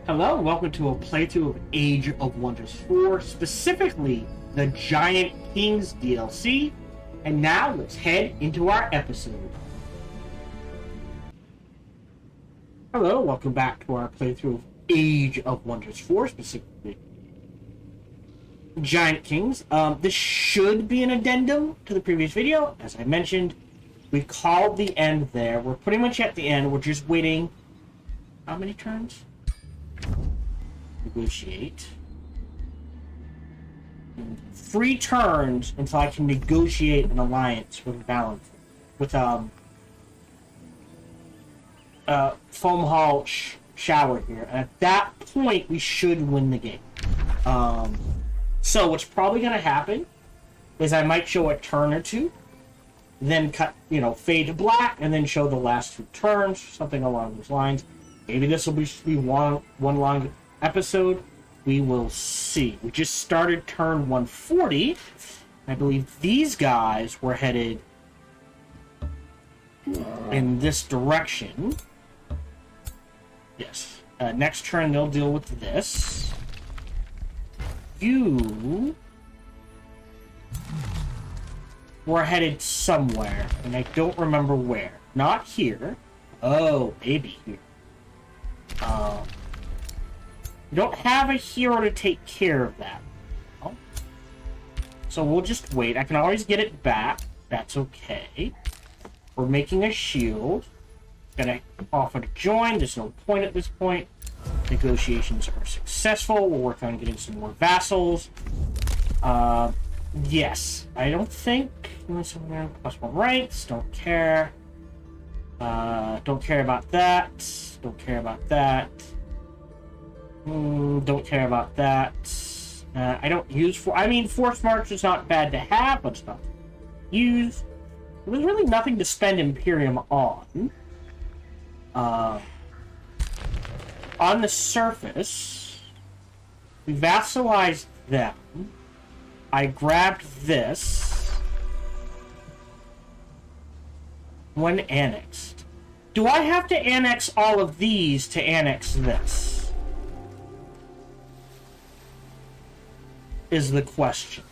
Hello, and welcome to a playthrough of Age of Wonders 4, specifically the Giant Kings DLC. And now let's head into our episode. Hello, welcome back to our playthrough of Age of Wonders 4, specifically Giant Kings. This should be an addendum to the previous video. As I mentioned, we called the end there. We're pretty much at the end. We're just waiting. How many turns? Negotiate. 3 turns until I can negotiate an alliance with Valentine. With Foam Hall Shower here. And at that point, we should win the game. So what's probably going to happen is I might show a turn or two, then cut, fade to black, and then show the last 2 turns, something along those lines. Maybe this will be one long episode. We will see. We just started turn 140. I believe these guys were headed in this direction. Yes. Next turn, they'll deal with this. You were headed somewhere, and I don't remember where. Not here. Oh, maybe here. You don't have a hero to take care of that. Oh. So we'll just wait. I can always get it back. That's okay. We're making a shield. Gonna offer to join. There's no point at this point. Negotiations are successful. We'll work on getting some more vassals. Yes. I don't think... +1 rights. Don't care. Don't care about that. Don't care about that. Don't care about that. I don't use Force March is not bad to have, but it's not to use. There's really nothing to spend Imperium on. On the surface, we vassalized them. I grabbed this. When annexed. Do I have to annex all of these to annex this? Is the question.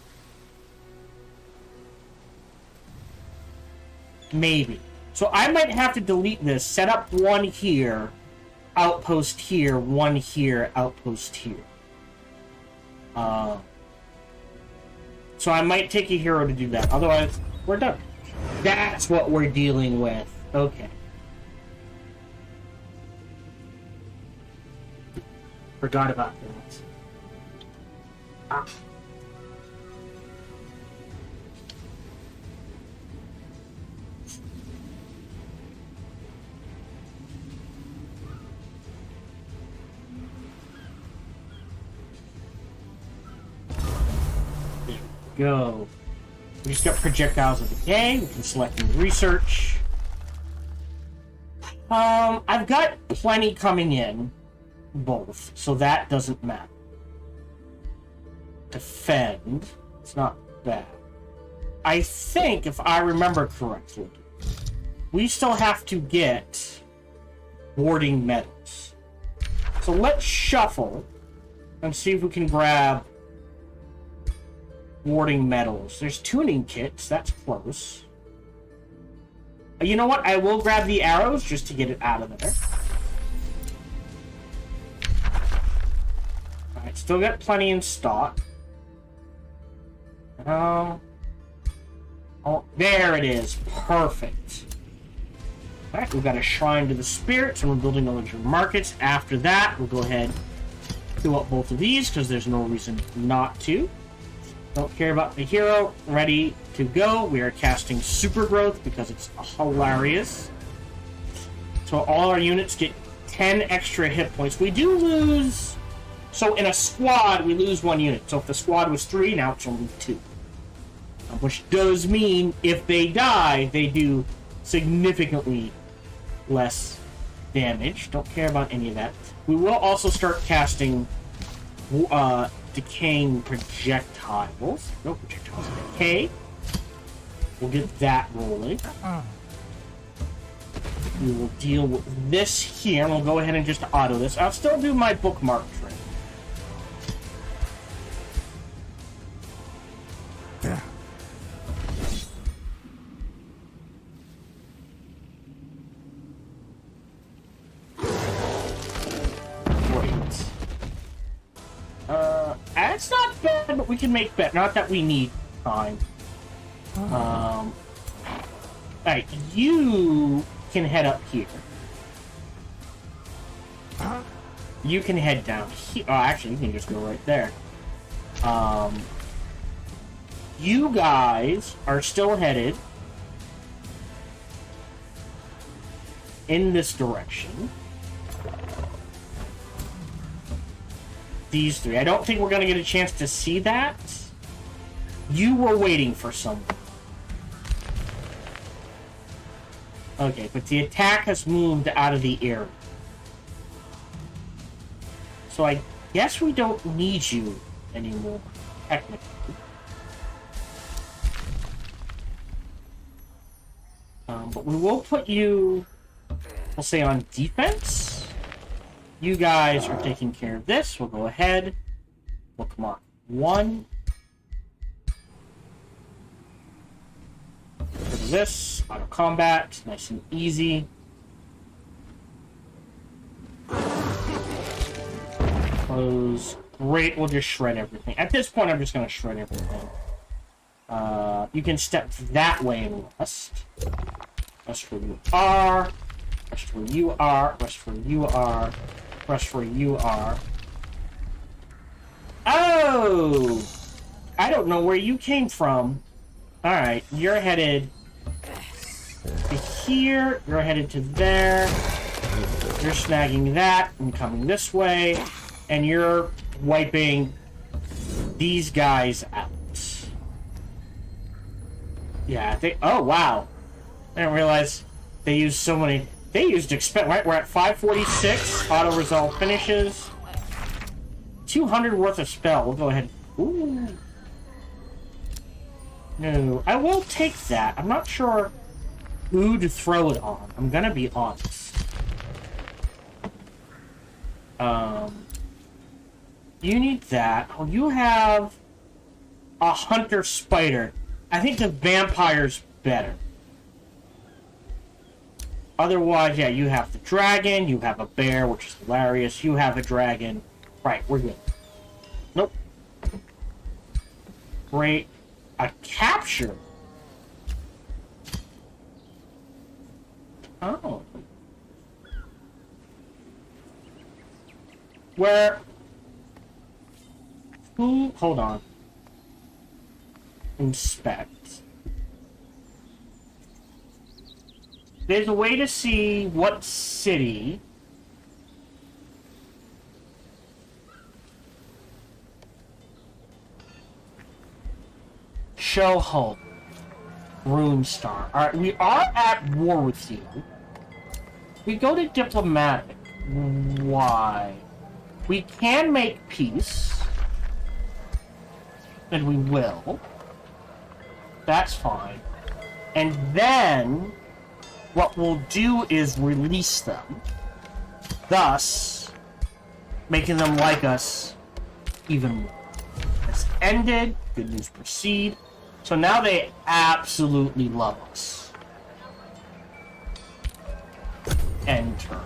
Maybe. So I might have to delete this, set up 1 here, outpost here, 1 here, outpost here. So I might take a hero to do that. Otherwise, we're done. That's what we're dealing with. Okay. Forgot about that. Ah. There we go. We just got projectiles of the day. We can select new research. I've got plenty coming in, both, so that doesn't matter. Defend. It's not bad. I think, if I remember correctly, we still have to get warding medals. So let's shuffle and see if we can grab warding medals. There's tuning kits. That's close. You know what? I will grab the arrows just to get it out of there. Alright, still got plenty in stock. Oh, there it is. Perfect. Alright, we've got a shrine to the spirits, and we're building electric markets. After that, we'll go ahead and fill up both of these, because there's no reason not to. Don't care about the hero. Ready to go. We are casting Super Growth, because it's hilarious. So all our units get 10 extra hit points. We do lose... So in a squad, we lose 1 unit. So if the squad was 3, now it's only 2. Which does mean if they die, they do significantly less damage. Don't care about any of that. We will also start casting decaying projectiles. No projectiles. Decay. We'll get that rolling. We will deal with this here, and we'll go ahead and just auto this. I'll still do my bookmark trick. Yeah. Great. It's not bad, but we can make better. Not that we need time. Alright, you can head up here. You can head down here. Oh, actually, you can just go right there. You guys are still headed in this direction. These three. I don't think we're going to get a chance to see that. You were waiting for someone. Okay, but the attack has moved out of the area. So I guess we don't need you anymore, technically. But we will put you, we'll say, on defense. You guys are taking care of this. We'll go ahead. Bookmark 1. This auto combat, nice and easy. Close. Great, we'll just shred everything. At this point, I'm just going to shred everything. You can step that way and rest. Rest where you are. Rest where you are. Rest where you are. Rest where you are. Oh! I don't know where you came from. Alright, you're headed to here. You're headed to there. You're snagging that and coming this way. And you're wiping these guys out. Yeah, they... Oh, wow. I didn't realize they used so many... They used right? We're at 546. Auto-resolve finishes. 200 worth of spell. We'll go ahead. Ooh. No. I will take that. I'm not sure who to throw it on. I'm gonna be honest. You need that. Oh, you have a hunter spider. I think the vampire's better. Otherwise, yeah, you have the dragon, you have a bear, which is hilarious, you have a dragon. Right, we're good. Nope. Great. A capture. Oh. Where... Who... Hold on. Inspect. There's a way to see what city... Show home. Runestar. Alright, we are at war with you. We go to diplomatic. Why? We can make peace. And we will. That's fine. And then... what we'll do is release them, thus making them like us even more. It's ended. Good news proceed. So now they absolutely love us. End turn.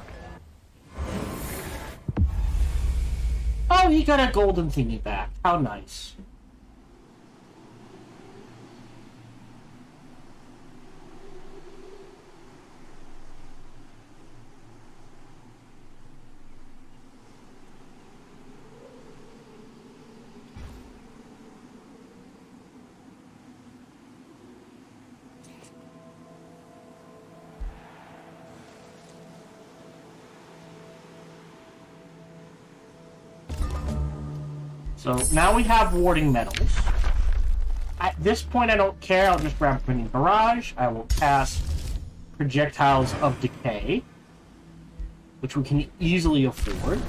Oh, he got a golden thingy back. How nice. So now we have warding medals. At this point, I don't care. I'll just grab Winning Barrage. I will cast Projectiles of Decay, which we can easily afford.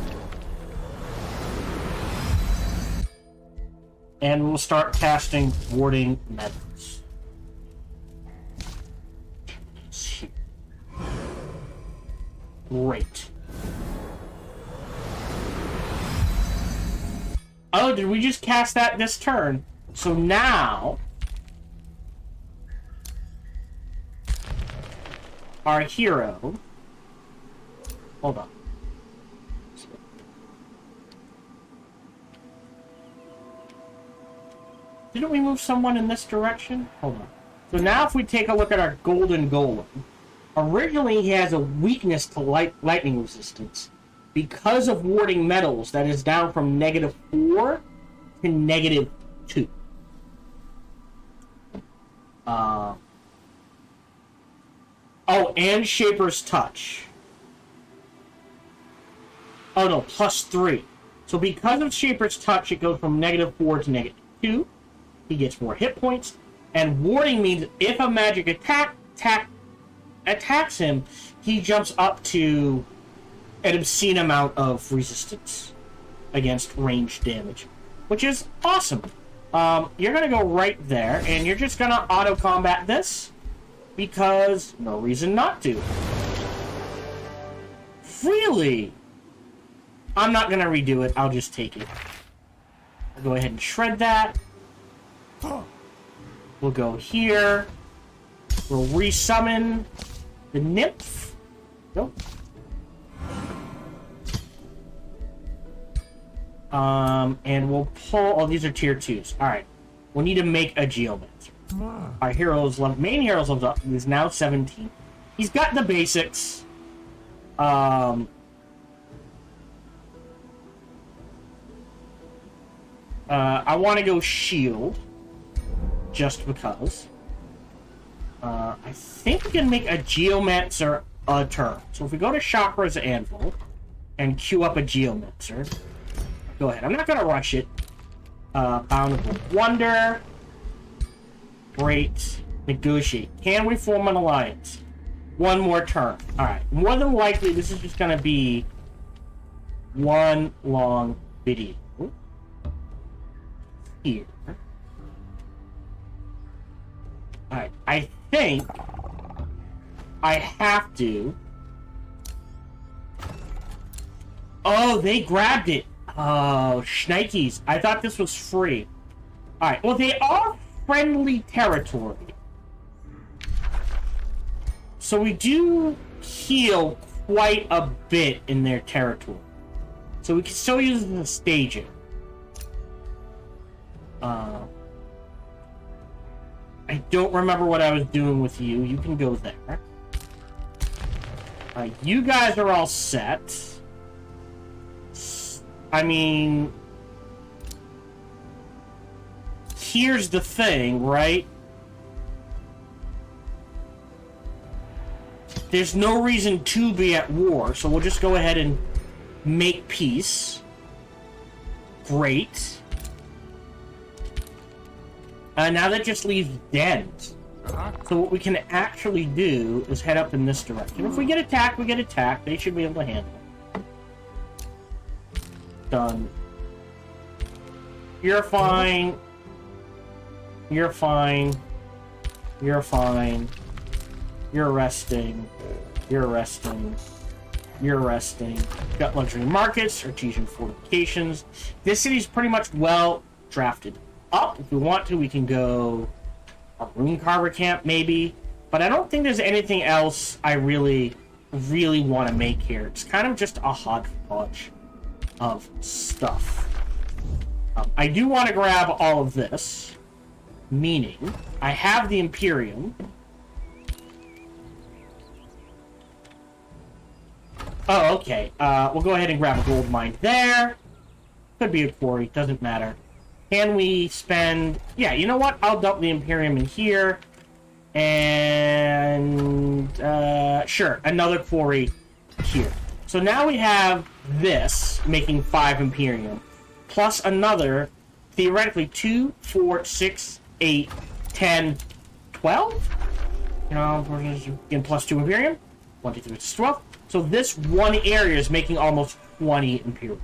And we'll start casting warding medals. Great. Oh, did we just cast that this turn? So now... our hero... Hold on. Didn't we move someone in this direction? Hold on. So now if we take a look at our golden golem, originally he has a weakness to lightning resistance. Because of warding metals, that is down from -4 to -2. Oh, and Shaper's Touch. Oh no, +3. So because of Shaper's Touch, it goes from -4 to -2. He gets more hit points. And warding means if a magic attacks him, he jumps up to an obscene amount of resistance against ranged damage, which is awesome. You're going to go right there, and you're just going to auto-combat this, because no reason not to. Really? I'm not going to redo it. I'll just take it. I'll go ahead and shred that. We'll go here. We'll resummon the nymph. Nope. And we'll pull... Oh, these are tier 2s. Alright. We need to make a Geomancer. Our hero's level... Main hero's leveled up. He's now 17. He's got the basics. I want to go shield. Just because. I think we can make a Geomancer a turn. So if we go to Chakra's Anvil and queue up a Geomancer... Go ahead. I'm not going to rush it. Bountiful Wonder. Great. Negotiate. Can we form an alliance? One more turn. Alright. More than likely, this is just going to be one long video. Here. Alright. I think I have to... Oh, they grabbed it. Oh, shnikes. I thought this was free. Alright, well, they are friendly territory. So we do heal quite a bit in their territory. So we can still use it as a staging. I don't remember what I was doing with you. You can go there. You guys are all set. I mean, here's the thing, right? There's no reason to be at war, so we'll just go ahead and make peace. Great. Now that just leaves dens. So what we can actually do is head up in this direction. If we get attacked, we get attacked. They should be able to handle it. Done. You're fine. You're fine. You're fine. You're resting. You're resting. You're resting. Got luxury markets, artesian fortifications. This city's pretty much well drafted up. If we want to, we can go a rune carver camp, maybe. But I don't think there's anything else I really want to make here. It's kind of just a hodgepodge of stuff. I do want to grab all of this, meaning I have the Imperium. Oh, okay. We'll go ahead and grab a gold mine there. Could be a quarry, doesn't matter. Can we spend... Yeah, you know what? I'll dump the Imperium in here. And... sure, another quarry here. So now we have this, making 5 Imperium, plus another, theoretically, 2, 4, 6, 8, 10, 12? You know, we're getting plus 2 Imperium. 1, 2, 3, 12. So this one area is making almost 20 Imperium.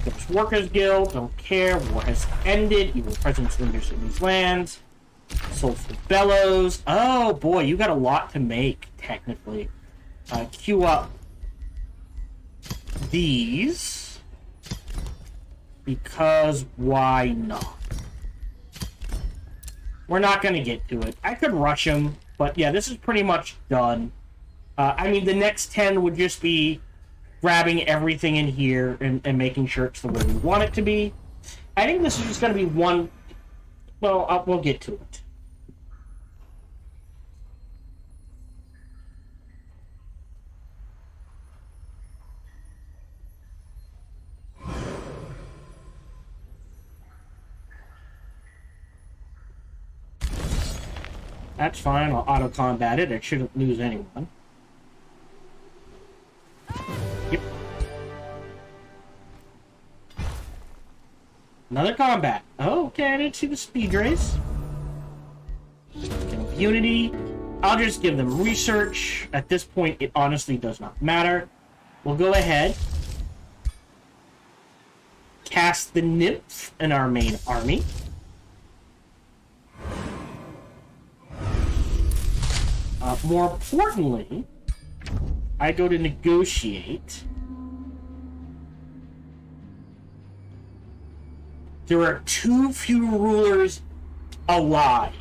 There's Workers Guild, don't care, war has ended, evil presence lingers in these lands. Soulful Bellows. Oh boy, you got a lot to make, technically. Queue up these. Because why not? We're not going to get to it. I could rush them, but yeah, this is pretty much done. I mean, the next 10 would just be grabbing everything in here and making sure it's the way we want it to be. I think this is just going to be one... Well, we'll get to it. That's fine, I'll auto-combat it. It shouldn't lose anyone. Yep. Another combat. Oh, okay, I didn't see the speed race. Unity. I'll just give them research. At this point, it honestly does not matter. We'll go ahead. Cast the Nymph in our main army. More importantly, I go to negotiate. There are too few rulers alive.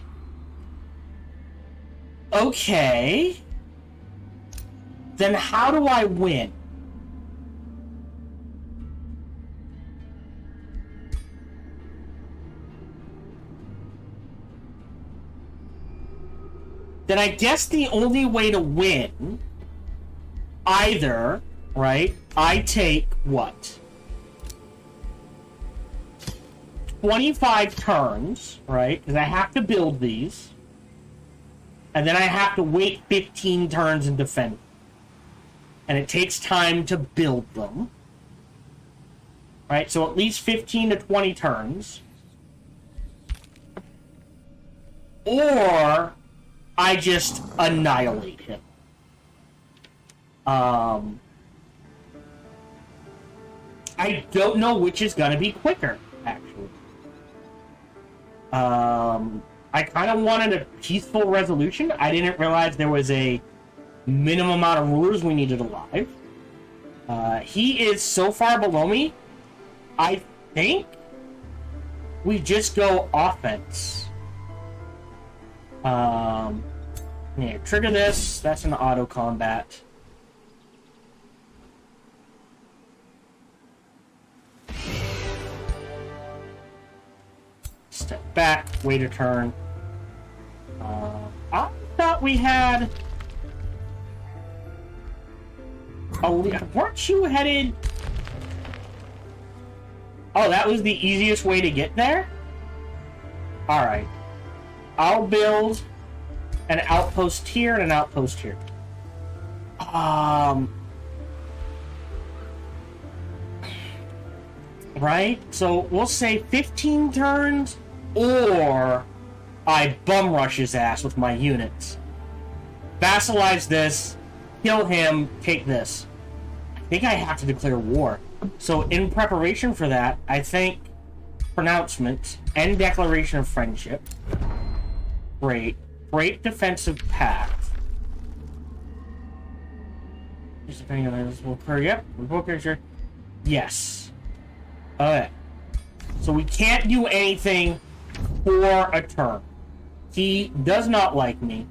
Okay. Then how do I win? Then I guess the only way to win, either, right, I take, what? 25 turns, right, because I have to build these, and then I have to wait 15 turns and defend. And it takes time to build them. Right, so at least 15 to 20 turns. Or I just annihilate him. I don't know which is gonna be quicker, actually. I kind of wanted a peaceful resolution. I didn't realize there was a minimum amount of rulers we needed alive. He is so far below me, I think we just go offense. Yeah, trigger this. That's an auto combat. Step back, wait a turn. I thought we had... Oh, weren't you headed... Oh, that was the easiest way to get there? Alright. I'll build an outpost here and an outpost here. Right? So we'll say 15 turns, or I bum rush his ass with my units. Vassalize this, kill him, take this. I think I have to declare war. So in preparation for that, I think pronouncement and declaration of friendship. Great. Great defensive pact. Just depending on this will occur. Yep. Okay, sure. Yes. Okay. So we can't do anything for a turn. He does not like me.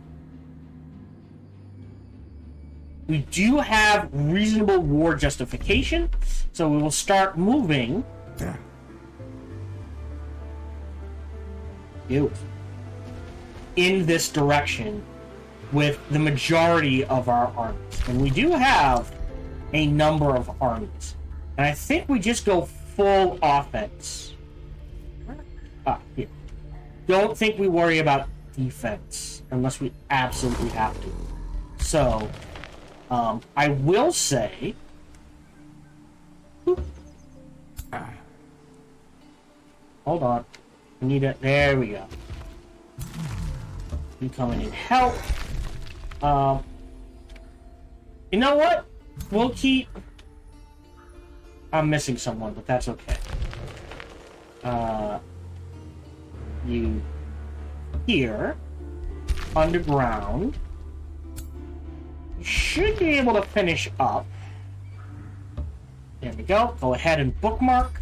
We do have reasonable war justification, so we will start moving. Yeah. In this direction with the majority of our armies. And we do have a number of armies. And I think we just go full offense. Here. Don't think we worry about defense unless we absolutely have to. So, I will say... Hold on. We need it. There we go. You coming in help. You know what? We'll keep... I'm missing someone, but that's okay. You here. Underground. You should be able to finish up. There we go. Go ahead and bookmark.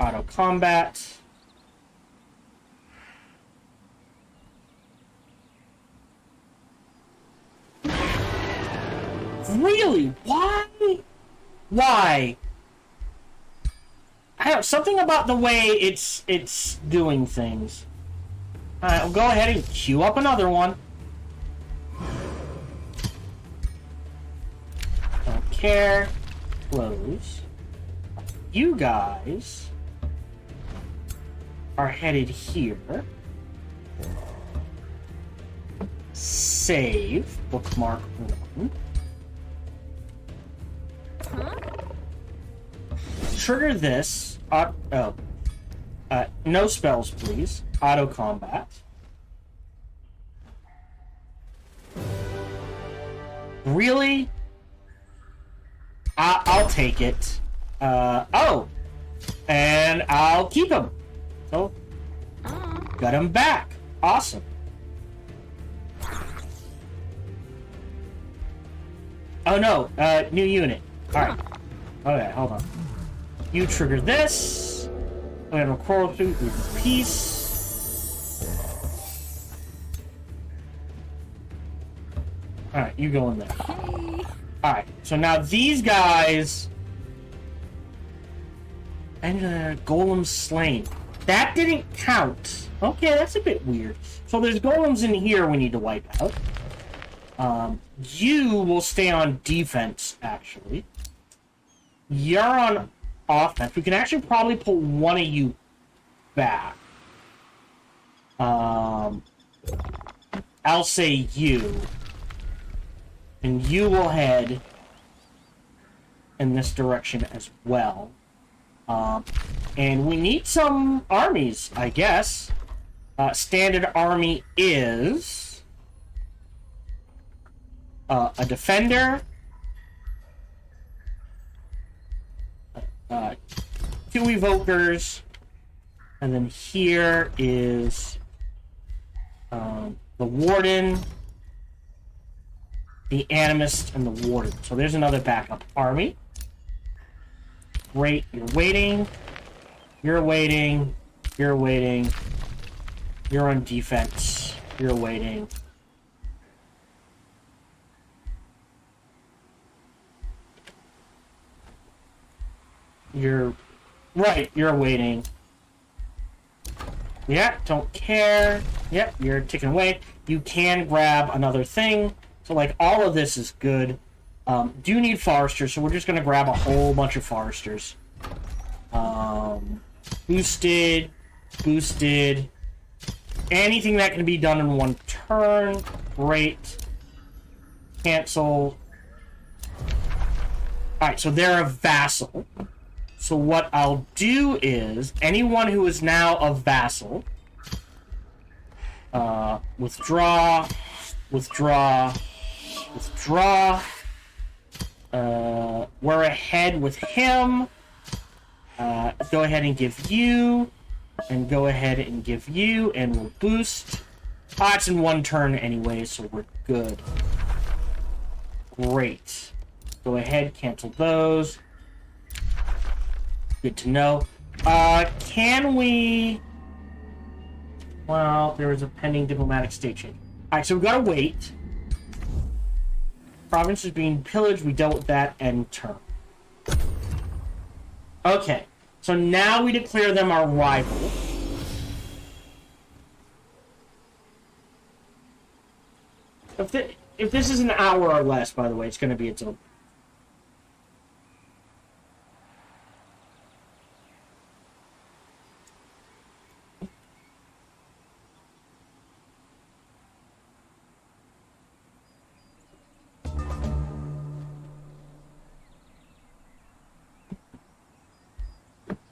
Auto combat. Really? Why? Why? I have something about the way it's doing things. Alright, we'll go ahead and queue up another one. Don't care. Close. You guys are headed here. Save. Bookmark 1. Trigger this. No spells, please. Auto combat. Really? I'll take it. Oh! And I'll keep him. So, got him back. Awesome. Oh no, new unit. Alright. Okay, hold on. You trigger this. We have a coral suit with peace. Alright, you go in there. Alright, so now these guys... And golem slain. That didn't count. Okay, that's a bit weird. So there's golems in here we need to wipe out. You will stay on defense, actually. You're on offense. We can actually probably pull one of you back. I'll say you. And you will head in this direction as well. And we need some armies, I guess. Standard army is... a defender, 2 evokers, and then here is the warden, the animist, and the warden. So there's another backup army. Great, you're waiting, you're waiting, you're waiting, you're on defense, you're waiting. You're... Right, you're waiting. Yeah, don't care. Yep, you're ticking away. You can grab another thing. So, like, all of this is good. Do need foresters, so we're just going to grab a whole bunch of foresters. Boosted. Boosted. Anything that can be done in one turn. Great. Cancel. Alright, so they're a vassal. So what I'll do is, anyone who is now a vassal, withdraw, withdraw, withdraw, we're ahead with him, go ahead and give you, and go ahead and give you, and we'll boost. It's in one turn anyway, so we're good. Great. Go ahead, cancel those. Good to know. Can we... Well, there is a pending diplomatic state change. Alright, so we've got to wait. Province is being pillaged. We dealt with that end turn. Okay. So now we declare them our rival. If this is an hour or less, by the way, it's going to be its own.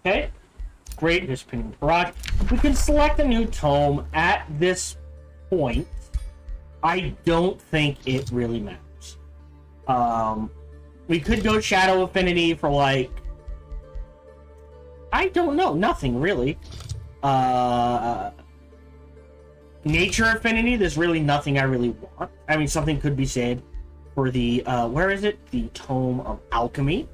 Okay, great. There's Pinning Barrage. We can select a new tome at this point. I don't think it really matters. We could go Shadow Affinity for, like... I don't know. Nothing, really. nature affinity, there's really nothing I really want. I mean, something could be said for the, where is it? The Tome of Alchemy.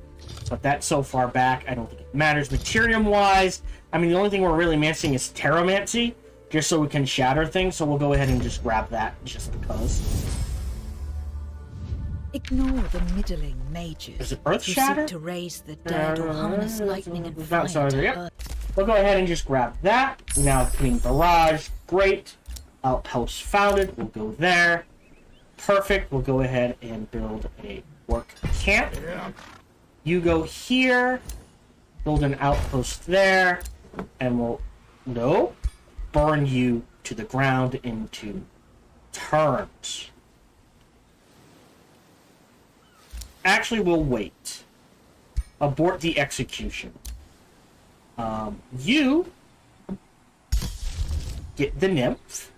But that's so far back, I don't think it matters. Materium-wise, I mean, the only thing we're really missing is Terramancy, just so we can shatter things, so we'll go ahead and just grab that, just because. Ignore the middling mages Is it Earth who Shatter? seek to raise the dead or harness lightning and fire to Yep. earth. We'll go ahead and just grab that. Now clean barrage, great. Outpost founded, we'll go there. Perfect, we'll go ahead and build a work camp. You go here, build an outpost there, and we'll, burn you to the ground into turns. Actually, we'll wait. Abort the execution. You get the nymph.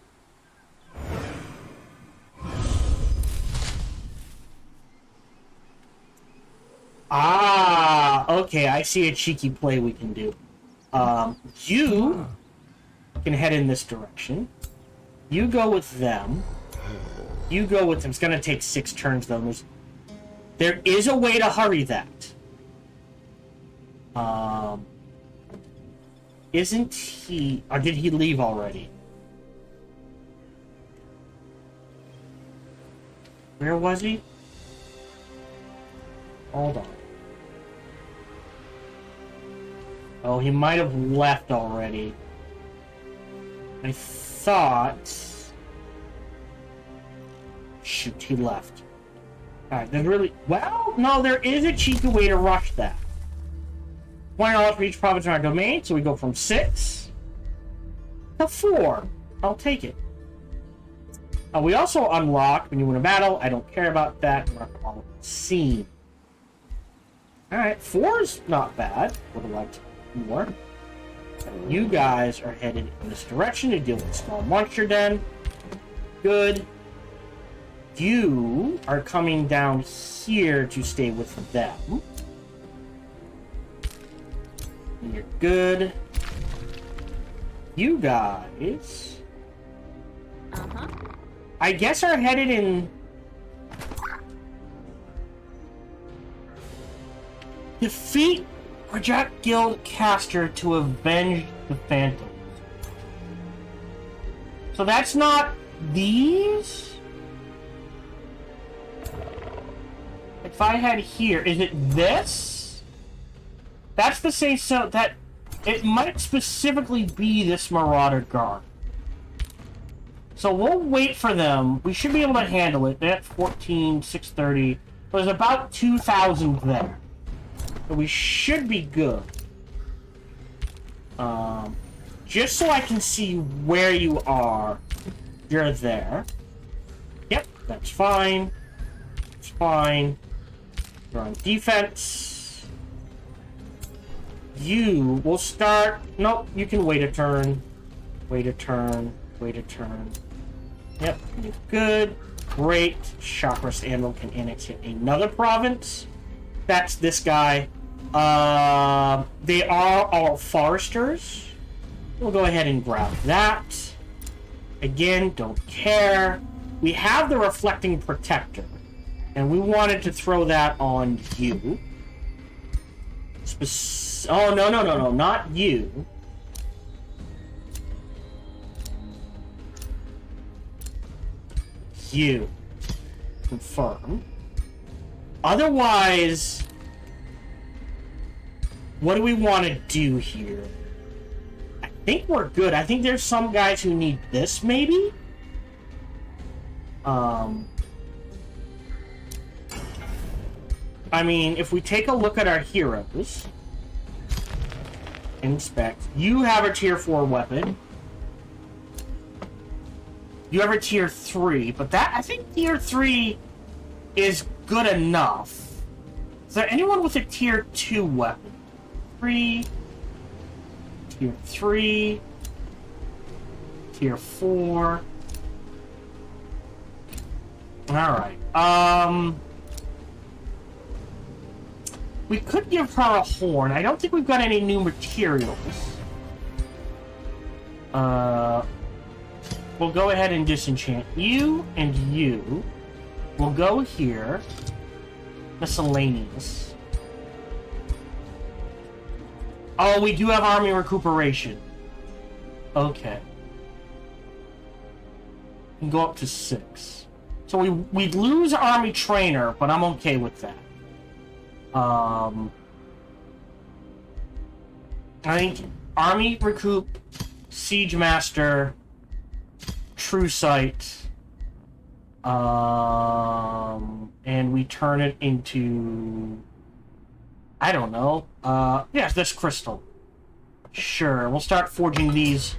Ah, okay, I see a cheeky play we can do. You can head in this direction. You go with them. You go with them. It's gonna take 6 turns, though. There is a way to hurry that. Isn't he... Or did he leave already? Where was he? Hold on. Oh, he might have left already. I thought... Shoot, he left. Alright, there's really... Well, no, there is a cheeky way to rush that. $20 for each province in our domain, so we go from 6 to 4. I'll take it. We also unlock when you win a battle. I don't care about that. We're not all scene. Alright, 4's not bad. Would have liked more. You guys are headed in this direction to deal with the small monster den. Good. You are coming down here to stay with them. And you're good. You guys... I guess are headed in... Defeat Project Guild Caster to avenge the Phantoms. So that's not these? If I had here, is it this? That's the same, so that it might specifically be this Marauder Guard. So we'll wait for them. We should be able to handle it. They're at 14, 630. There's about 2,000 there. So we should be good. Just so I can see where you are. You're there. Yep, that's fine. It's fine. You're on defense. You will start... Nope, you can wait a turn. Wait a turn. Wait a turn. Yep, you're good. Great. Chakras Anvil can annex another province. That's this guy. They are all foresters. We'll go ahead and grab that. Again, don't care. We have the Reflecting Protector, and we wanted to throw that on you. Oh, no, not you. You. Confirm. Otherwise, what do we want to do here? I think we're good. I think there's some guys who need this, maybe? I mean, if we take a look at our heroes, inspect, you have a tier 4 weapon. You have a tier 3, but that, I think tier 3 is good enough. Is there anyone with a tier 2 weapon? Tier 3, tier 4. Alright, we could give her a horn. I don't think we've got any new materials. we'll go ahead and disenchant you and you. We'll go here. Miscellaneous. Oh, we do have army recuperation. Okay. We can go up to 6. So we'd lose army trainer, but I'm okay with that. I think army recoup, siege master, true sight, and we turn it into, I don't know, yes, this crystal. Sure, we'll start forging these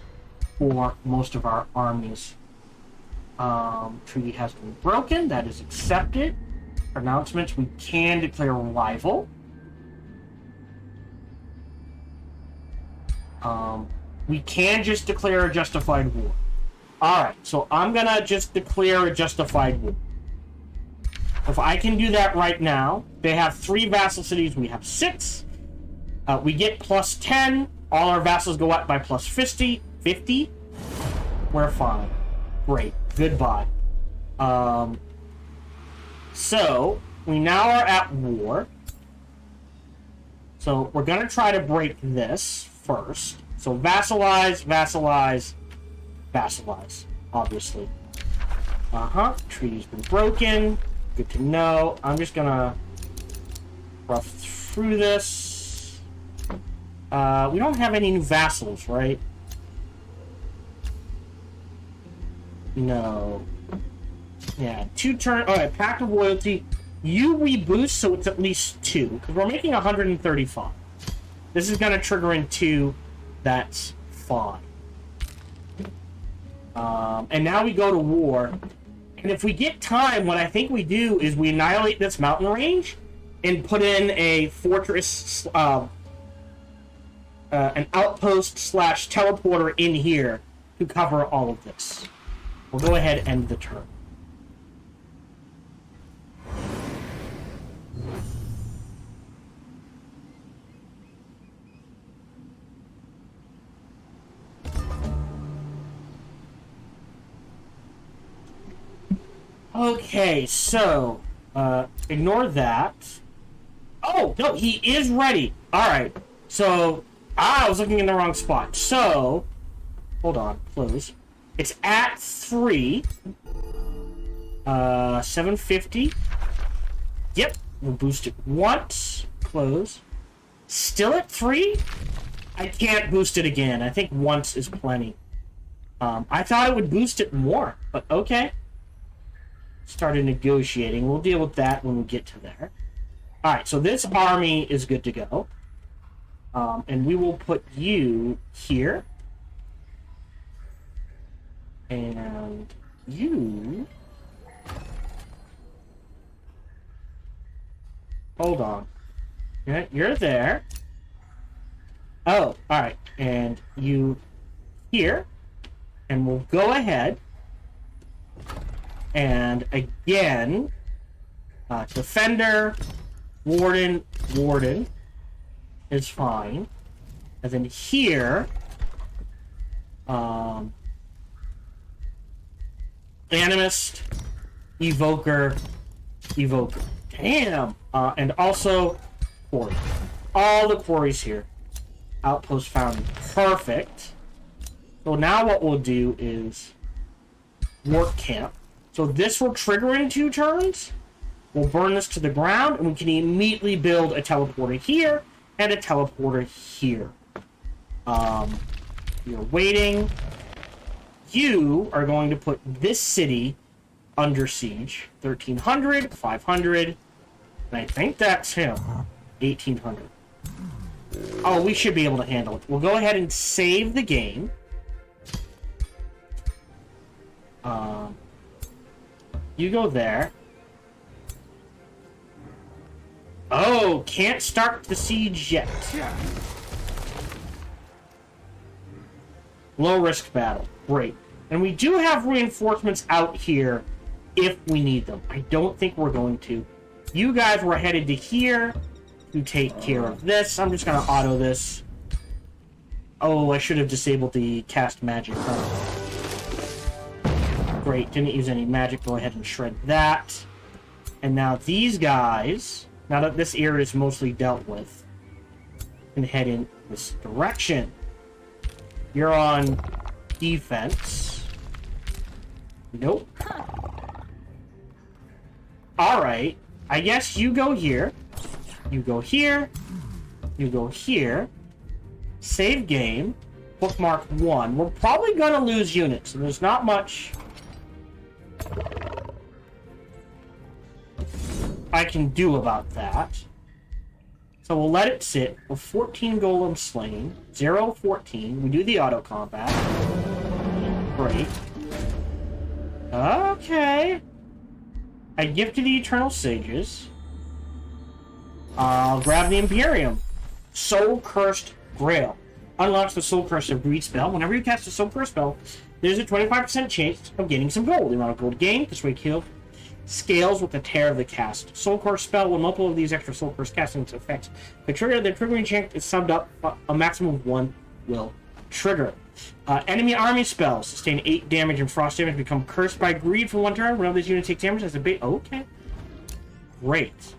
for most of our armies. Treaty has been broken, that is accepted. Pronouncements, we can declare rival. We can just declare a justified war. Alright, so I'm gonna just declare a justified war. If I can do that right now, they have 3 vassal cities, we have 6. We get plus 10, all our vassals go up by plus 50. We're fine. Great, goodbye. So, we now are at war. So, we're gonna try to break this first. So, vassalize, vassalize, vassalize, obviously. Treaty's been broken. Good to know. I'm just gonna rough through this. We don't have any new vassals, right? No. Yeah, 2 turn. Alright, Pact of Loyalty. You reboost, so it's at least 2. Because we're making 135. This is gonna trigger in 2. That's fine. And now we go to war. And if we get time, what I think we do is we annihilate this mountain range and put in a fortress, an outpost / teleporter in here to cover all of this. We'll go ahead and end the turn. Okay, so, ignore that. Oh, no, he is ready. Alright, so, I was looking in the wrong spot. So, hold on, close. It's at 3. 750. Yep, we'll boost it once. Close. Still at 3? I can't boost it again. I think once is plenty. I thought it would boost it more, but okay. Started negotiating. We'll deal with that when we get to there. Alright, so this army is good to go. And we will put you here. And you... Hold on. You're there. Oh, alright. And you here. And we'll go ahead. And again, Defender, Warden is fine. And then here, Animist, Evoker. Damn! And also, Quarry. All the quarries here. Outpost found. Perfect. So now what we'll do is work camp. So this will trigger in 2 turns. We'll burn this to the ground, and we can immediately build a teleporter here and a teleporter here. You're waiting. You are going to put this city under siege. 1,300, 500, and I think that's him. 1,800. Oh, we should be able to handle it. We'll go ahead and save the game. You go there. Oh, can't start the siege yet. Low risk battle. Great. And we do have reinforcements out here if we need them. I don't think we're going to. You guys were headed to here to take care of this. I'm just going to auto this. Oh, I should have disabled the cast magic. Great, didn't use any magic. Go ahead and shred that. And now these guys, now that this area is mostly dealt with, can head in this direction. You're on defense. Nope. Alright. I guess you go here. You go here. You go here. Save game. Bookmark 1. We're probably gonna lose units, so there's not much I can do about that. So we'll let it sit. We're 14 golems slain. 0-14. We do the auto combat. Great. Okay. I give to the Eternal Sages. I'll grab the Imperium. Soul Cursed Grail. Unlocks the Soul Cursed Breed spell. Whenever you cast a Soul Cursed spell, there's a 25% chance of getting some gold. The amount of gold gained, this way kill scales with the tear of the cast. Soul Cursed spell, when multiple of these extra Soul Cursed casting effects the triggering chance is summed up, a maximum of 1 will trigger. Enemy army spells sustain 8 damage and frost damage, become cursed by greed for 1 turn. Whenever this unit takes damage as a bait. Okay. Great.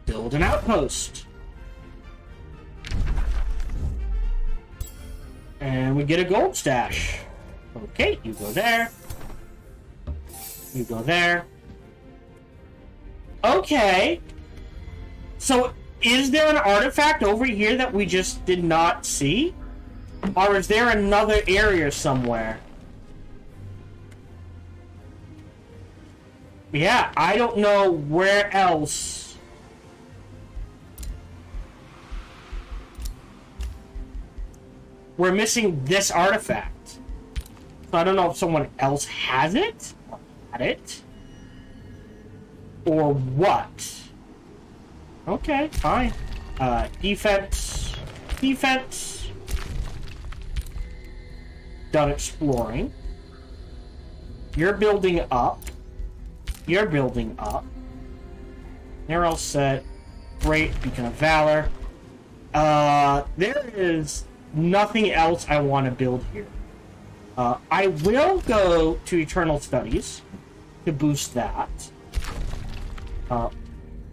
Build an outpost. And we get a gold stash. Okay, you go there. You go there. Okay. So, is there an artifact over here that we just did not see? Or is there another area somewhere? Yeah, I don't know where else. We're missing this artifact. So I don't know if someone else has it, or had it, or what. Okay, fine. Defense. Defense. Done exploring. You're building up. You're building up. They're all set. Great, Beacon of Valor. There is nothing else I want to build here. I will go to Eternal Studies to boost that.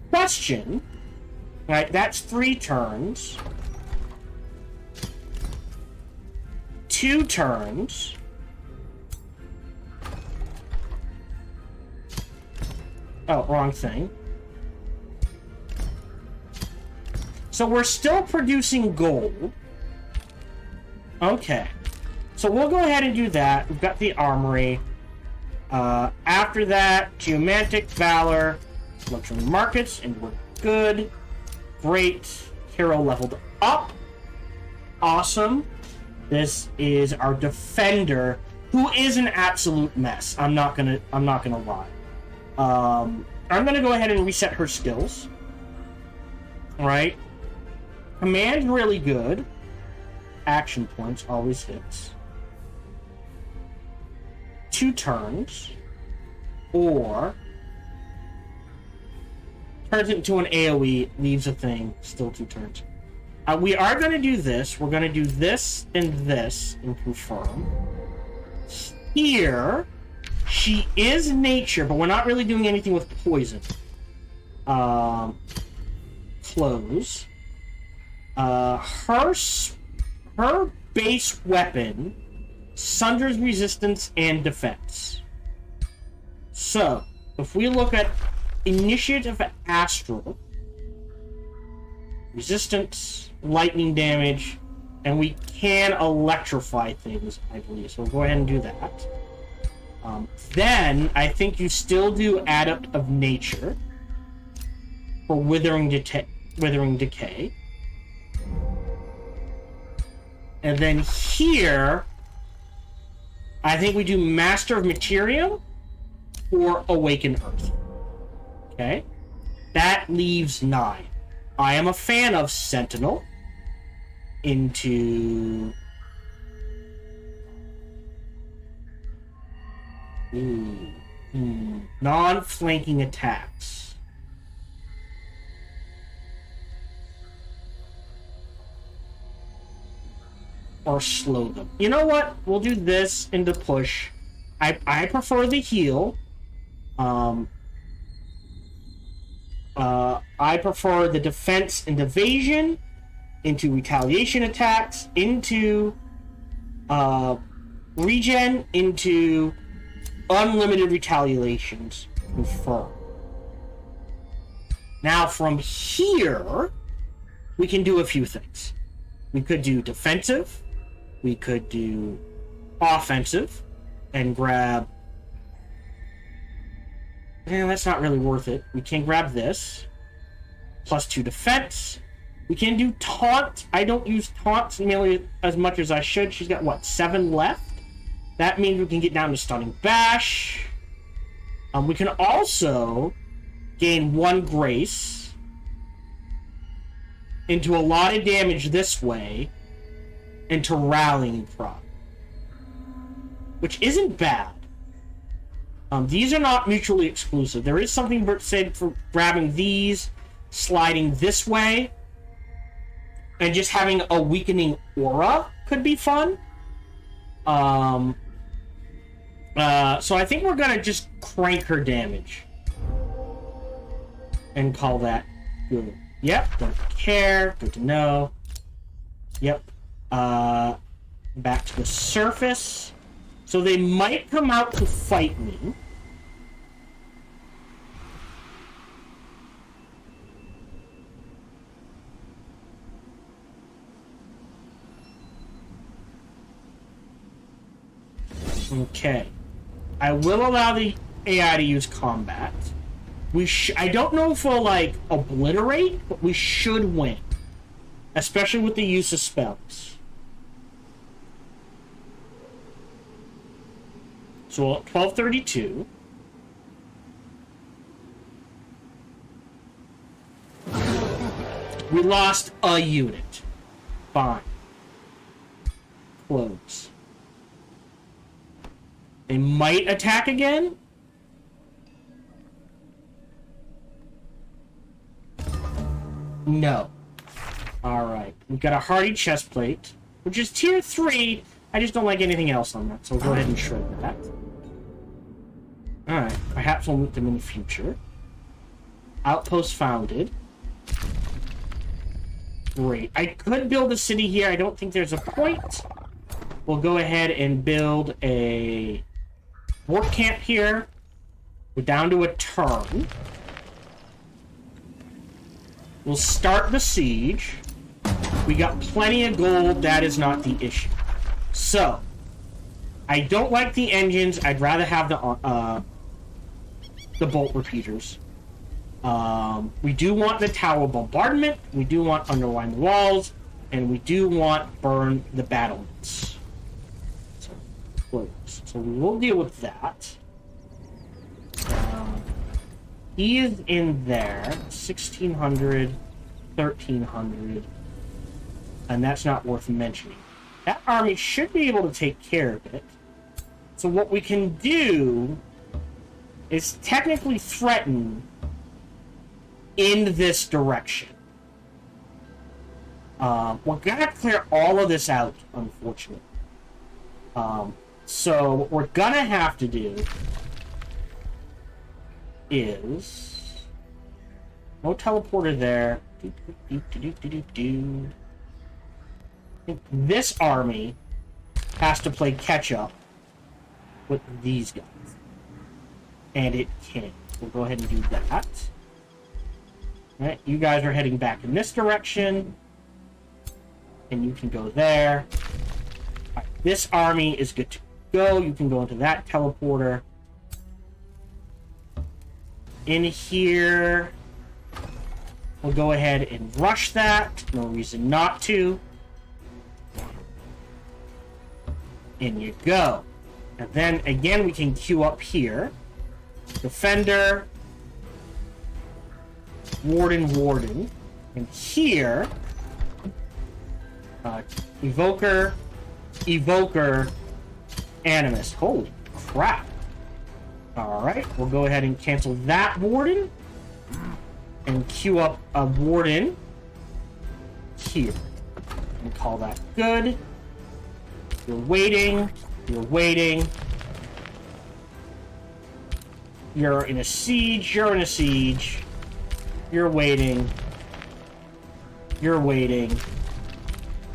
Question. Right, that's 3 turns. 2 turns. Oh, wrong thing. So we're still producing gold. Okay. So we'll go ahead and do that. We've got the armory. After that, Geomantic, Valor, Luxury Markets, and we're good. Great. Hero leveled up. Awesome. This is our defender, who is an absolute mess. I'm not gonna lie. I'm gonna go ahead and reset her skills. Alright. Command's really good. Action points always hits. 2 turns. Or turns it into an AoE, leaves a thing, still 2 turns. We are going to do this. We're going to do this and confirm. Here, she is nature, but we're not really doing anything with poison. Close. Her base weapon sunders resistance and defense. So, if we look at Initiative Astral, resistance, lightning damage, and we can electrify things, I believe. So we'll go ahead and do that. Then, I think you still do Adept of Nature for Withering Decay. And then here, I think we do Master of Materium or Awaken Earth. Okay? That leaves 9. I am a fan of Sentinel into... non-flanking attacks. or slow them. You know what? We'll do this into push. I prefer the heal. I prefer the defense and evasion into retaliation attacks, into regen, into unlimited retaliations. Prefer. Now from here, we can do a few things. We could do defensive. We could do offensive and grab... that's not really worth it. We can grab this. +2 defense. We can do taunt. I don't use taunts nearly as much as I should. She's got, what, 7 left? That means we can get down to stunning bash. We can also gain 1 grace into a lot of damage this way into rallying cry, which isn't bad. These are not mutually exclusive. There is something said for grabbing these, sliding this way, and just having a weakening aura could be fun. So I think we're gonna just crank her damage and call that good. Yep, don't care. Good to know. Yep. Back to the surface. So they might come out to fight me. Okay. I will allow the AI to use combat. I don't know if we'll, like, obliterate, but we should win. Especially with the use of spells. So, at 1232. We lost a unit. Fine. Close. They might attack again. No. Alright. We've got a hardy chest plate, which is tier 3. I just don't like anything else on that, so we'll go ahead and shred that. Alright. Perhaps we'll loot them in the future. Outpost founded. Great. I could build a city here. I don't think there's a point. We'll go ahead and build a work camp here. We're down to a turn. We'll start the siege. We got plenty of gold. That is not the issue. So, I don't like the engines. I'd rather have the bolt repeaters. We do want the tower bombardment. We do want underline the walls. And we do want burn the battlements. So, close. So we will deal with that. He is in there. 1,600, 1,300. And that's not worth mentioning. That army should be able to take care of it. So what we can do is technically threaten in this direction. We're gonna clear all of this out, unfortunately. So what we're gonna have to do is no teleporter there. I think this army has to play catch up with these guys, and it can. We'll go ahead and do that. All right, you guys are heading back in this direction, and you can go there. All right, this army is good to go. You can go into that teleporter. In here, we'll go ahead and rush that. No reason not to. In you go. And then, again, we can queue up here. Defender. Warden. And here, Evoker, Animus. Holy crap. Alright, we'll go ahead and cancel that Warden. And queue up a Warden here. And call that good. You're waiting. You're waiting. You're in a siege. You're in a siege. You're waiting. You're waiting.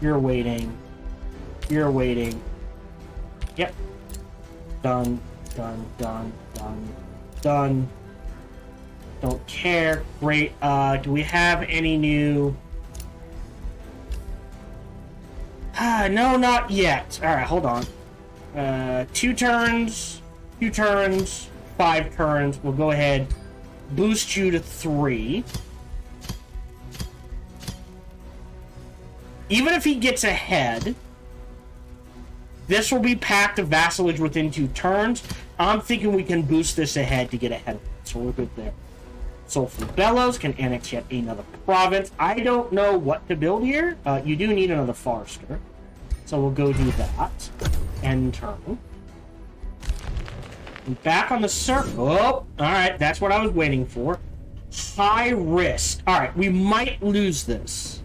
You're waiting. You're waiting. Yep. Done. Done. Done. Done. Done. Don't care. Great. Do we have any new... no, not yet. Alright, hold on. 2 turns. 2 turns. 5 turns. We'll go ahead. Boost you to 3. Even if he gets ahead, this will be packed of vassalage within 2 turns. I'm thinking we can boost this ahead to get ahead of it. So we're good there. Soulful Bellows can annex yet another province. I don't know what to build here. You do need another Forester. So we'll go do that. End turn. And back on the circle. Oh, alright, that's what I was waiting for. High risk. Alright, we might lose this.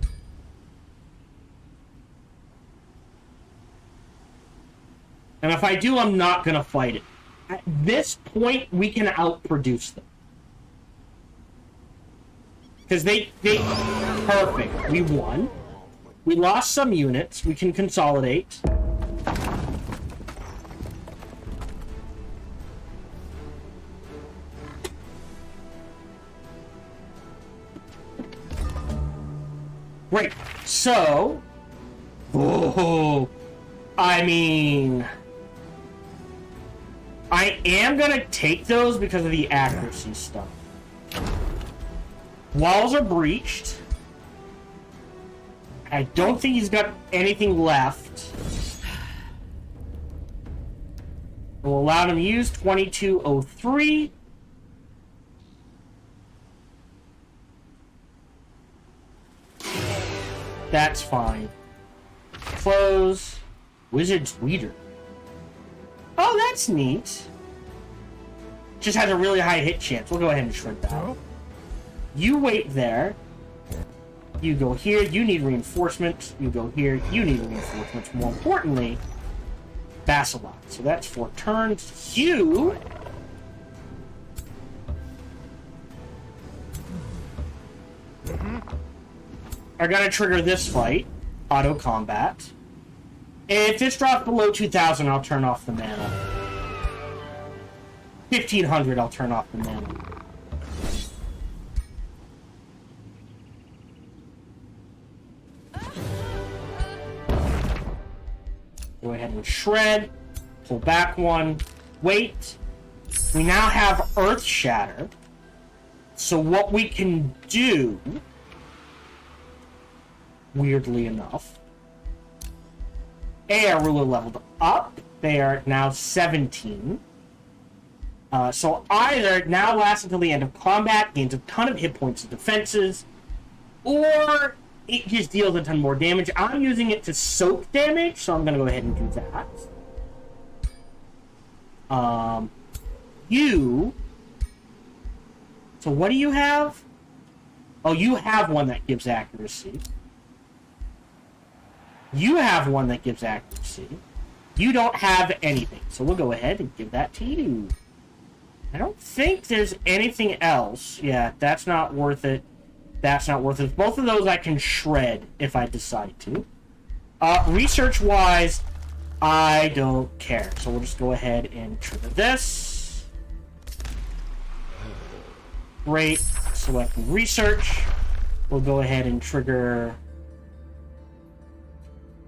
And if I do, I'm not going to fight it. At this point, we can outproduce them. Because they... Perfect. We won. We lost some units. We can consolidate. Great. So... Oh... I mean... I am gonna take those because of the accuracy stuff. Walls are breached. I don't think he's got anything left. We'll allow him to use 2203. That's fine. Close. Wizard's Weeder. Oh, that's neat. Just has a really high hit chance. We'll go ahead and shrink that. You wait there. You go here. You need reinforcements. You go here. You need reinforcements. More importantly, Basilisk. So that's 4 turns. You... are going to trigger this fight. Auto combat. If this drops below 2,000, I'll turn off the mana. 1,500, I'll turn off the mana. Go ahead and shred. Pull back 1. Wait. We now have Earth Shatter. So what we can do, weirdly enough, our ruler leveled up. They are now 17. So either now lasts until the end of combat, gains a ton of hit points and defenses, or it just deals a ton more damage. I'm using it to soak damage, so I'm going to go ahead and do that. You... So what do you have? Oh, you have one that gives accuracy. You have one that gives accuracy. You don't have anything. So we'll go ahead and give that to you. I don't think there's anything else. Yeah, that's not worth it. That's not worth it. Both of those I can shred if I decide to. Research-wise, I don't care. So we'll just go ahead and trigger this. Great. Select research. We'll go ahead and trigger...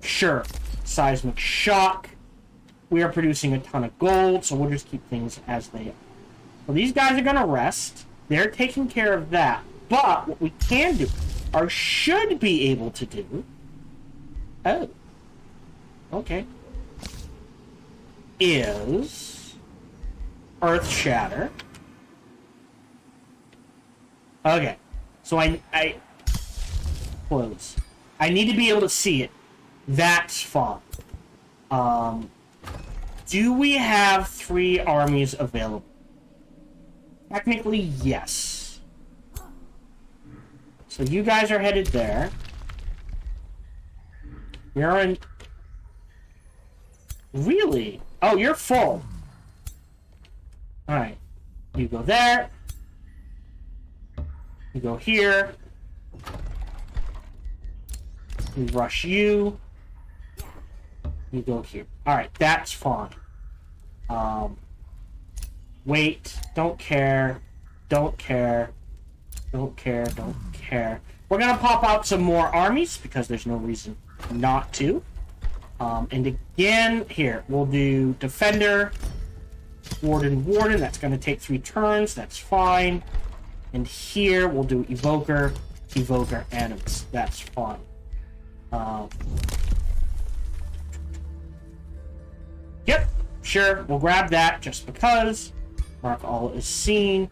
Sure. Seismic shock. We are producing a ton of gold, so we'll just keep things as they are. So these guys are going to rest. They're taking care of that. But what we can do, or should be able to do... Oh. Okay. Is... Earth Shatter. Okay. So I... Close. I need to be able to see it. That's fine. Do we have 3 armies available? Technically, yes. So you guys are headed there. You're in... Really? Oh, you're full. Alright. You go there. You go here. We rush you. You go here. Alright, that's fine. Wait. Don't care. Don't care. Don't care. Don't care. We're gonna pop out some more armies because there's no reason not to. And again, here, we'll do Defender, Warden, Warden. That's gonna take 3 turns. That's fine. And here, we'll do Evoker, Evoker, Animus. That's fine. Yep, sure. We'll grab that just because. Mark all is seen.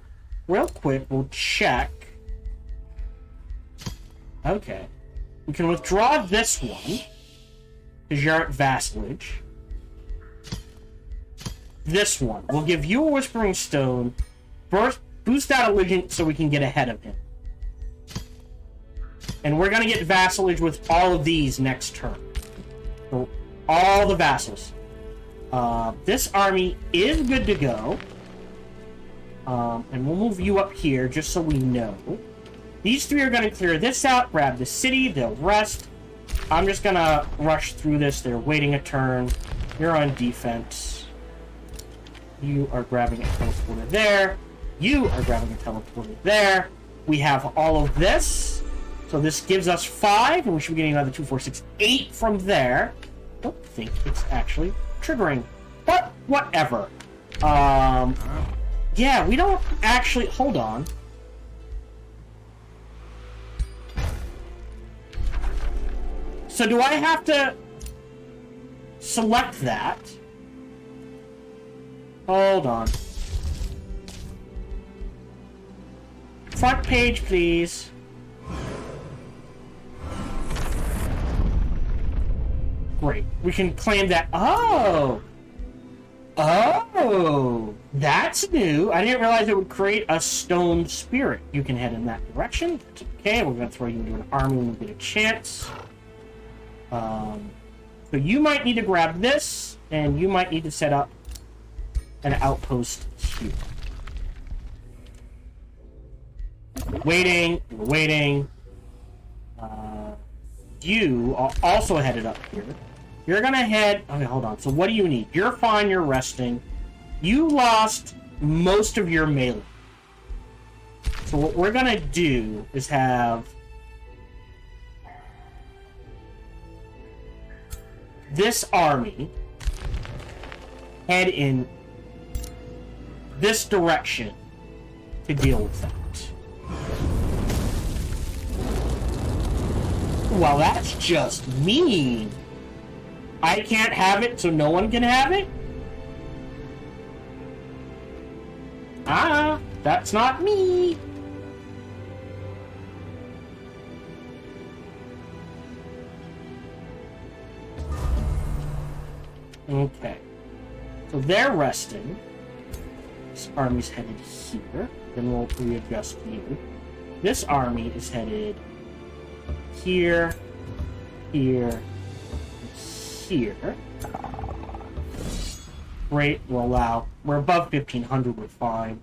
Real quick, we'll check. Okay. We can withdraw this one, because you're at vassalage. This one. We'll give you a Whispering Stone. Boost out Allegiant so we can get ahead of him. And we're going to get vassalage with all of these next turn. So, all the vassals. This army is good to go. And we'll move you up here just so we know. These 3 are going to clear this out, grab the city, they'll rest. I'm just going to rush through this. They're waiting a turn. You're on defense. You are grabbing a teleporter there. You are grabbing a teleporter there. We have all of this. So this gives us 5, and we should be getting another 2, 4, 6, 8 from there. Don't think it's actually triggering. But whatever. Yeah, we don't actually... Hold on. So do I have to select that? Hold on. Front page, please. Great. We can claim that. Oh! Oh! That's new. I didn't realize it would create a stone spirit. You can head in that direction. That's okay. We're going to throw you into an army when we get a chance. So you might need to grab this, and you might need to set up an outpost here. Waiting, waiting. You are also headed up here. You're gonna head... Okay, hold on. So what do you need? You're fine, you're resting. You lost most of your melee. So what we're gonna do is have... this army head in this direction to deal with that. Well, that's just mean. I can't have it, so no one can have it? Ah, that's not me. Okay. So they're resting. This army's headed here. Then we'll readjust you. This army is headed here, here, here. Great, we'll allow. We're above 1,500, we're fine.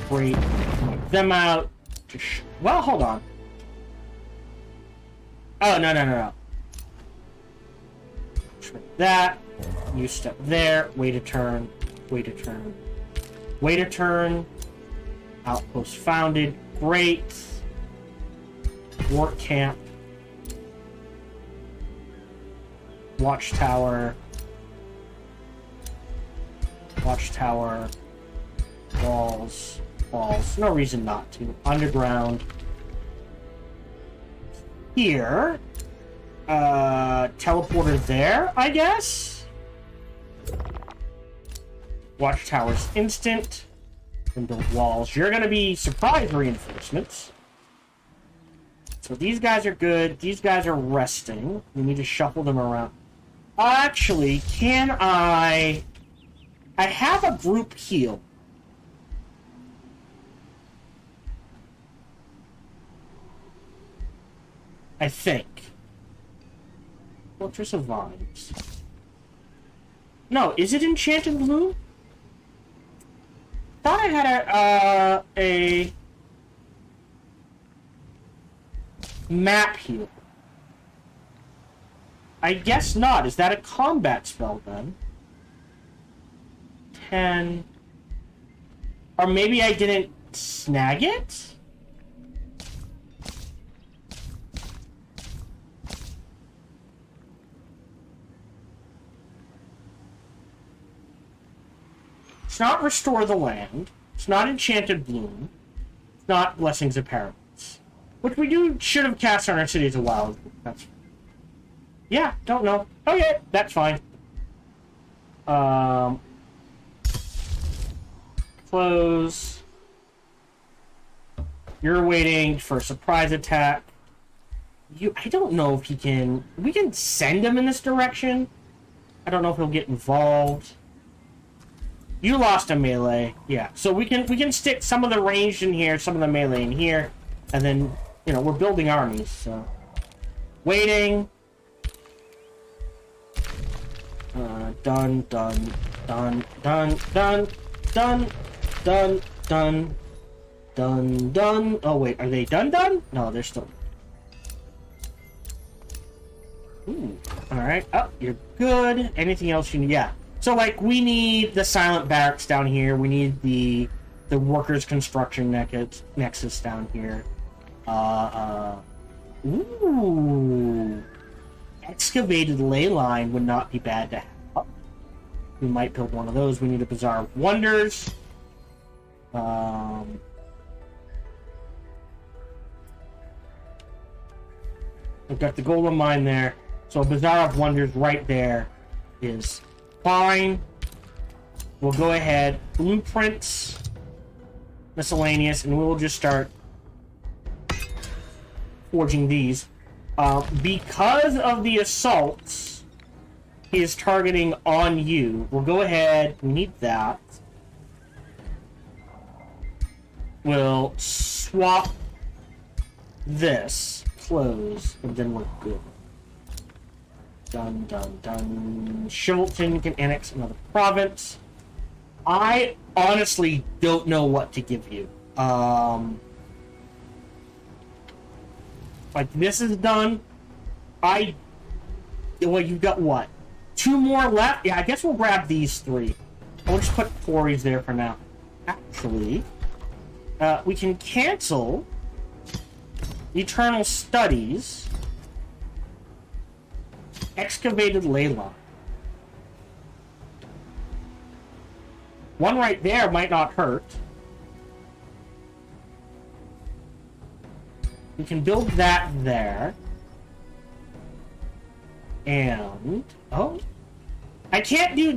Great. Wipe them out. Well, hold on. Oh, no, no, no, no. Trim that. You step there. Wait a turn. Wait a turn. Wait a turn. Outpost founded. Great. Work camp. Watchtower. Watchtower. Walls. Walls. No reason not to. Underground. Here. Teleporter there, I guess? Watchtower's instant. And build walls. You're gonna be surprise reinforcements. So these guys are good. These guys are resting. We need to shuffle them around. Actually, can I have a group heal. I think. Fortress of Vines. No, is it Enchanted Bloom? Thought I had a map here. I guess not. Is that a combat spell then? 10. Or maybe I didn't snag it? It's not Restore the Land. It's not Enchanted Bloom. It's not Blessings of Paradise. Which we should have cast on our cities a while ago. That's... Yeah, don't know. Okay, that's fine. Close. You're waiting for a surprise attack. I don't know if he can... We can send him in this direction. I don't know if he'll get involved. You lost a melee. Yeah, so we can stick some of the ranged in here, some of the melee in here, and then, you know, we're building armies, so... Waiting. Done, done, done, done, done, done, done, done, done, done. Oh, wait, are they done? No, they're still... Ooh, alright. Oh, you're good. Anything else you need? Yeah. So, like, we need the Silent Barracks down here. We need the Workers' Construction Nexus down here. Ooh. Excavated Ley Line would not be bad to have. We might build one of those. We need a Bazaar of Wonders. We've got the Golden Mine there. So a Bazaar of Wonders right there is fine. We'll go ahead. Blueprints. Miscellaneous. And we'll just start forging these. Because of the assaults he is targeting on you, we'll go ahead. We need that. We'll swap this. Close. And then we're good. Done, done, done. Shilton can annex another province. I honestly don't know what to give you. Like, this is done. Well, you've got what? 2 more left? Yeah, I guess we'll grab these 3. We'll just put quarries there for now. Actually, we can cancel Eternal Studies. Excavated Ley Line. One right there might not hurt. We can build that there. And... Oh. I can't do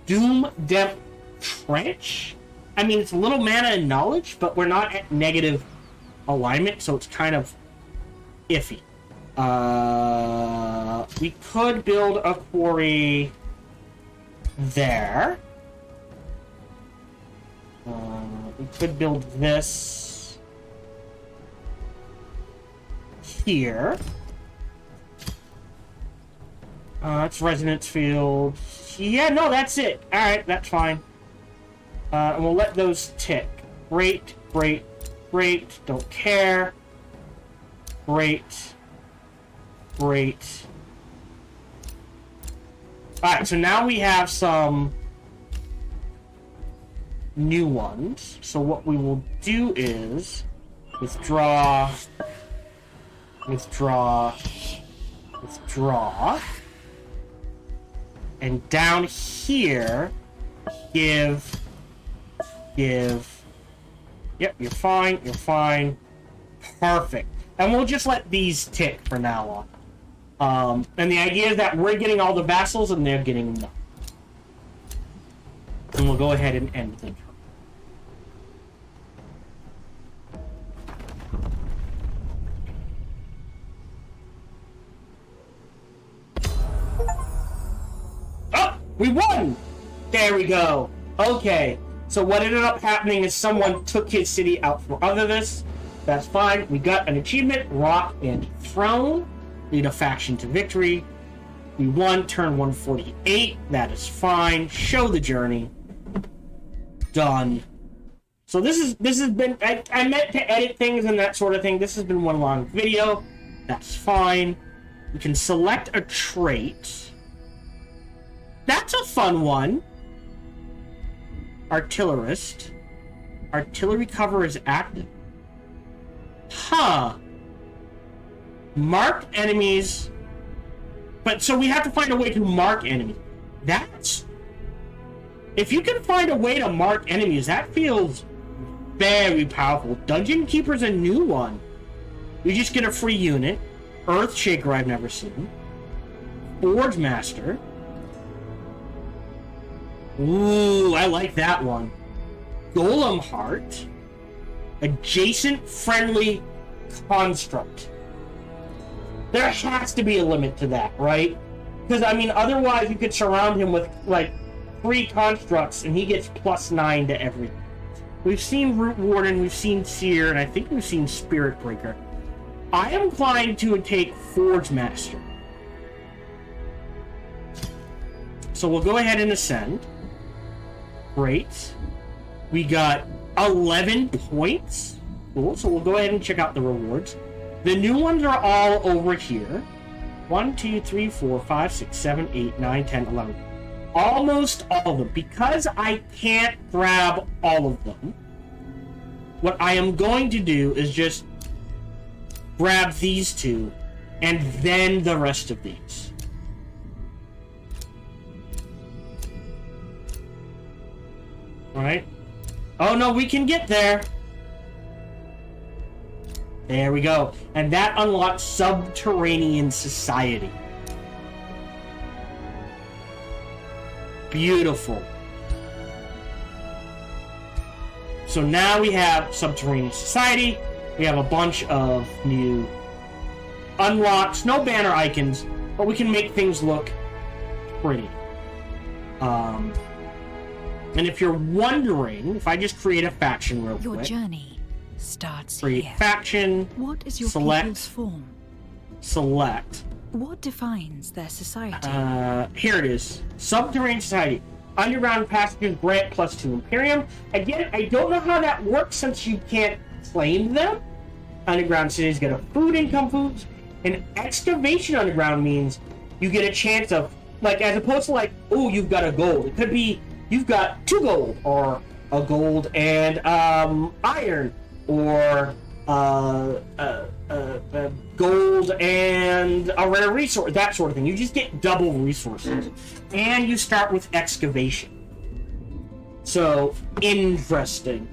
Doom Depth Trench. I mean, it's a little mana and knowledge, but we're not at negative alignment, so it's kind of iffy. We could build a quarry there. We could build this here. It's Resonance Field. Yeah, no, that's it. Alright, that's fine. And we'll let those tick. Great, great, great. Don't care. Great. Great. Alright, so now we have some new ones. So what we will do is withdraw, withdraw, withdraw. And down here, give. Yep, you're fine, you're fine. Perfect. And we'll just let these tick for now on. And the idea is that we're getting all the vassals and they're getting none. And we'll go ahead and end the turn. Oh! We won! There we go. Okay. So what ended up happening is someone took his city out for other this. That's fine. We got an achievement, Rock and Throne. Lead a faction to victory. We won turn 148. That is fine. Show the journey. Done. So this has been... I meant to edit things and that sort of thing. This has been one long video. That's fine. We can select a trait. That's a fun one. Artillerist. Artillery cover is active. Huh. Mark enemies. But so we have to find a way to mark enemies. That's... If you can find a way to mark enemies, that feels very powerful. Dungeon Keeper's a new one. You just get a free unit. Earthshaker I've never seen. Forge Master. Ooh, I like that one. Golem Heart. Adjacent Friendly Construct. There has to be a limit to that, right? Because, I mean, otherwise you could surround him with, like, 3 constructs and he gets +9 to everything. We've seen Root Warden, we've seen Seer, and I think we've seen Spirit Breaker. I am inclined to take Forge Master. So we'll go ahead and ascend. Great. We got 11 points. Cool, so we'll go ahead and check out the rewards. The new ones are all over here. 1, 2, 3, 4, 5, 6, 7, 8, 9, 10, 11. Almost all of them. Because I can't grab all of them, what I am going to do is just grab these 2 and then the rest of these. Alright. Oh no, we can get there. There we go. And that unlocks Subterranean Society. Beautiful. So now we have Subterranean Society. We have a bunch of new unlocks. No banner icons, but we can make things look pretty. And if you're wondering, if I just create a faction real quick. Your journey starts create here. Faction. What is your select, people's form? Select. What defines their society? Here it is. Subterranean Society. Underground passages grant +2 Imperium. Again, I don't know how that works since you can't claim them. Underground cities get a food income boost. And excavation underground means you get a chance of, like, as opposed to like, oh, you've got a gold. It could be you've got 2 gold, or a gold and iron, or gold and a rare resource, that sort of thing. You just get double resources. And you start with excavation. So, interesting.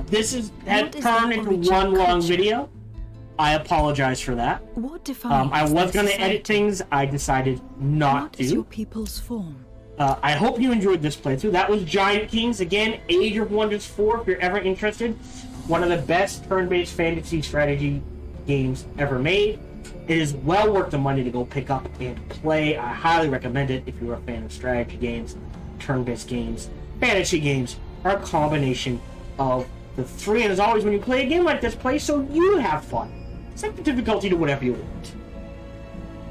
This had turned into one long video. I apologize for that. What defines I was going to edit things. I decided not to. What is your people's form? I hope you enjoyed this playthrough. That was Giant Kings. Again, Age of Wonders 4, if you're ever interested. One of the best turn-based fantasy strategy games ever made. It is well worth the money to go pick up and play. I highly recommend it if you're a fan of strategy games, turn-based games. Fantasy games are a combination of the 3. And as always, when you play a game like this, play so you have fun. Set the difficulty to whatever you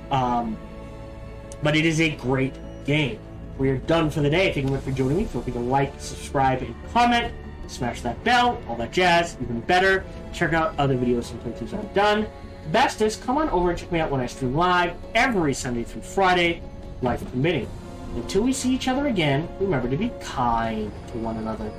want. But it is a great game. We are done for the day. Thank you much for joining me. Feel free to like, subscribe, and comment. Smash that bell, all that jazz. Even better, check out other videos and playthroughs I've done. Bestest, come on over and check me out when I stream live every Sunday through Friday, life permitting. Until we see each other again, remember to be kind to one another.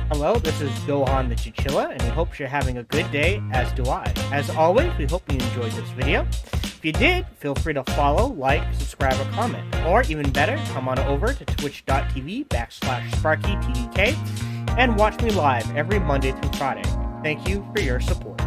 Hello, this is Gohan the Chinchilla, and we hope you're having a good day, as do I. As always, we hope you enjoyed this video. If you did, feel free to follow, like, subscribe, or comment. Or even better, come on over to twitch.tv/SparkyTDK and watch me live every Monday through Friday. Thank you for your support.